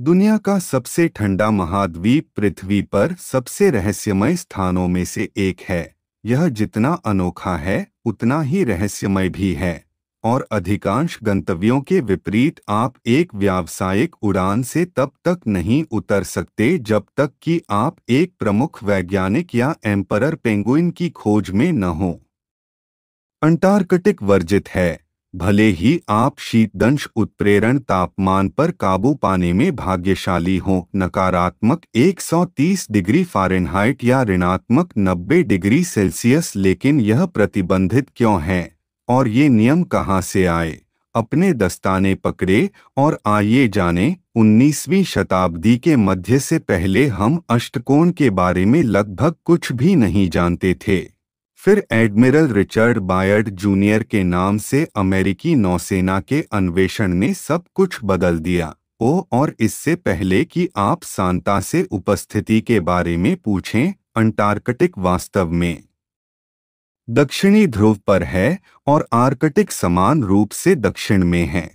दुनिया का सबसे ठंडा महाद्वीप पृथ्वी पर सबसे रहस्यमय स्थानों में से एक है। यह जितना अनोखा है उतना ही रहस्यमय भी है और अधिकांश गंतव्यों के विपरीत आप एक व्यावसायिक उड़ान से तब तक नहीं उतर सकते जब तक कि आप एक प्रमुख वैज्ञानिक या एम्परर पेंगुइन की खोज में न हो। अंटार्कटिक वर्जित है। भले ही आप शीतदंश उत्प्रेरण तापमान पर काबू पाने में भाग्यशाली हों, नकारात्मक 130 डिग्री फ़ारेनहाइट या ऋणात्मक 90 डिग्री सेल्सियस, लेकिन यह प्रतिबंधित क्यों है और ये नियम कहाँ से आए? अपने दस्ताने पकड़े और आइए जानें। 19वीं शताब्दी के मध्य से पहले हम अष्टकोण के बारे में लगभग कुछ भी नहीं जानते थे। फिर एडमिरल रिचर्ड बायर्ड जूनियर के नाम से अमेरिकी नौसेना के अन्वेषण ने सब कुछ बदल दिया। और इससे पहले कि आप सांता से उपस्थिति के बारे में पूछें, अंटार्कटिक वास्तव में दक्षिणी ध्रुव पर है और आर्कटिक समान रूप से दक्षिण में है।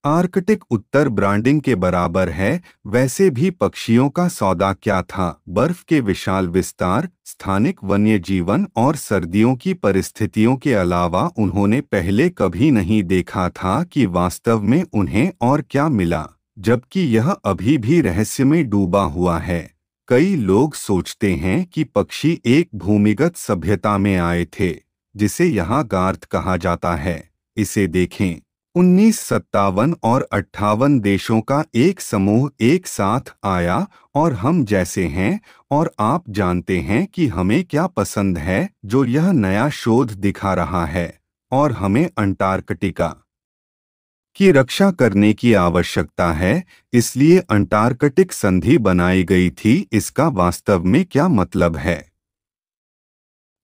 आर्कटिक उत्तर ब्रांडिंग के बराबर है। वैसे भी पक्षियों का सौदा क्या था? बर्फ के विशाल विस्तार, स्थानिक वन्य जीवन और सर्दियों की परिस्थितियों के अलावा उन्होंने पहले कभी नहीं देखा था कि वास्तव में उन्हें और क्या मिला, जबकि यह अभी भी रहस्य में डूबा हुआ है। कई लोग सोचते हैं कि पक्षी एक भूमिगत सभ्यता में आए थे, जिसे यहाँ गार्थ कहा जाता है। इसे देखें। 1957 और 58 देशों का एक समूह एक साथ आया और हम जैसे हैं, और आप जानते हैं कि हमें क्या पसंद है जो यह नया शोध दिखा रहा है, और हमें अंटार्कटिका की रक्षा करने की आवश्यकता है। इसलिए अंटार्कटिक संधि बनाई गई थी। इसका वास्तव में क्या मतलब है?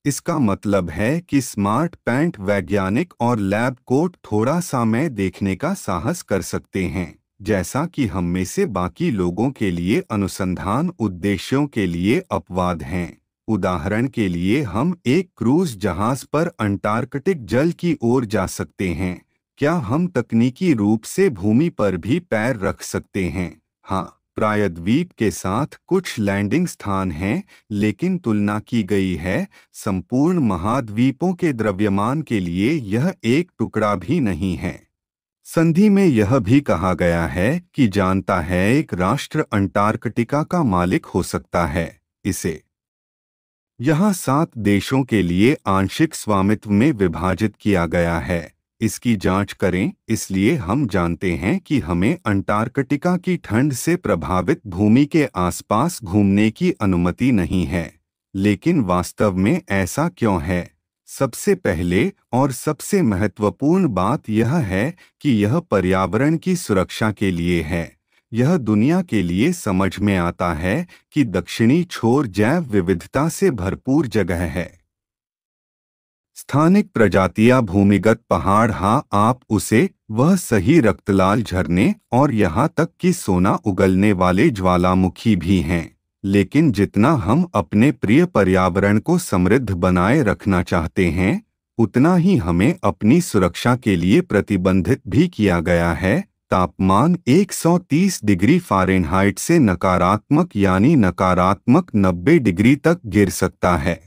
इसका मतलब है कि स्मार्ट पैंट वैज्ञानिक और लैब कोट थोड़ा समय देखने का साहस कर सकते हैं, जैसा कि हम में से बाकी लोगों के लिए अनुसंधान उद्देश्यों के लिए अपवाद हैं। उदाहरण के लिए, हम एक क्रूज जहाज पर अंटार्कटिक जल की ओर जा सकते हैं। क्या हम तकनीकी रूप से भूमि पर भी पैर रख सकते हैं? हाँ, प्रायद्वीप के साथ कुछ लैंडिंग स्थान हैं, लेकिन तुलना की गई है संपूर्ण महाद्वीपों के द्रव्यमान के लिए यह एक टुकड़ा भी नहीं है। संधि में यह भी कहा गया है कि जानता है एक राष्ट्र अंटार्कटिका का मालिक हो सकता है। इसे यहाँ 7 देशों के लिए आंशिक स्वामित्व में विभाजित किया गया है। इसकी जांच करें। इसलिए हम जानते हैं कि हमें अंटार्कटिका की ठंड से प्रभावित भूमि के आसपास घूमने की अनुमति नहीं है। लेकिन वास्तव में ऐसा क्यों है? सबसे पहले और सबसे महत्वपूर्ण बात यह है कि यह पर्यावरण की सुरक्षा के लिए है। यह दुनिया के लिए समझ में आता है कि दक्षिणी छोर जैव विविधता से भरपूर जगह है। स्थानिक प्रजातियां, भूमिगत पहाड़, हाँ आप उसे, वह सही रक्तलाल झरने और यहाँ तक कि सोना उगलने वाले ज्वालामुखी भी हैं। लेकिन जितना हम अपने प्रिय पर्यावरण को समृद्ध बनाए रखना चाहते हैं, उतना ही हमें अपनी सुरक्षा के लिए प्रतिबंधित भी किया गया है। तापमान 130 डिग्री फ़ारेनहाइट से नकारात्मक यानी नकारात्मक 90 डिग्री तक गिर सकता है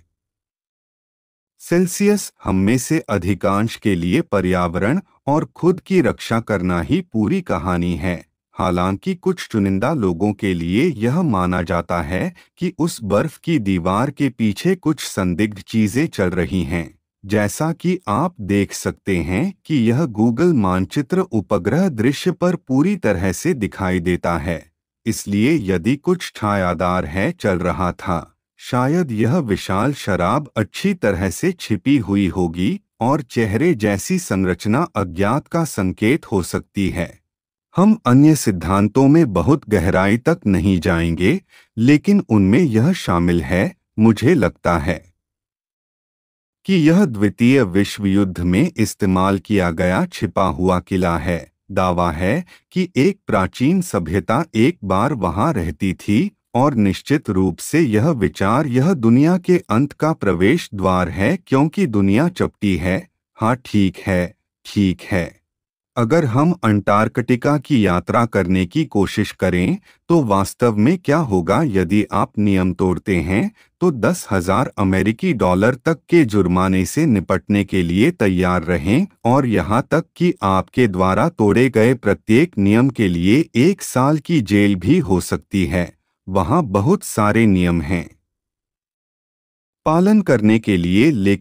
सेल्सियस। हम में से अधिकांश के लिए पर्यावरण और खुद की रक्षा करना ही पूरी कहानी है। हालांकि कुछ चुनिंदा लोगों के लिए यह माना जाता है कि उस बर्फ की दीवार के पीछे कुछ संदिग्ध चीजें चल रही हैं। जैसा कि आप देख सकते हैं कि यह गूगल मानचित्र उपग्रह दृश्य पर पूरी तरह से दिखाई देता है। इसलिए यदि कुछ छायादार है चल रहा था, शायद यह विशाल शराब अच्छी तरह से छिपी हुई होगी और चेहरे जैसी संरचना अज्ञात का संकेत हो सकती है। हम अन्य सिद्धांतों में बहुत गहराई तक नहीं जाएंगे, लेकिन उनमें यह शामिल है। मुझे लगता है कि यह द्वितीय विश्व युद्ध में इस्तेमाल किया गया छिपा हुआ किला है। दावा है कि एक प्राचीन सभ्यता एक बार वहां रहती थी, और निश्चित रूप से यह विचार यह दुनिया के अंत का प्रवेश द्वार है, क्योंकि दुनिया चपटी है। हाँ ठीक है, ठीक है। अगर हम अंटार्कटिका की यात्रा करने की कोशिश करें तो वास्तव में क्या होगा यदि आप नियम तोड़ते हैं, तो 10,000 अमेरिकी डॉलर तक के जुर्माने से निपटने के लिए तैयार रहें और यहाँ तक कि आपके द्वारा तोड़े गए प्रत्येक नियम के लिए 1 साल की जेल भी हो सकती है। वहाँ बहुत सारे नियम हैं पालन करने के लिए, लेकिन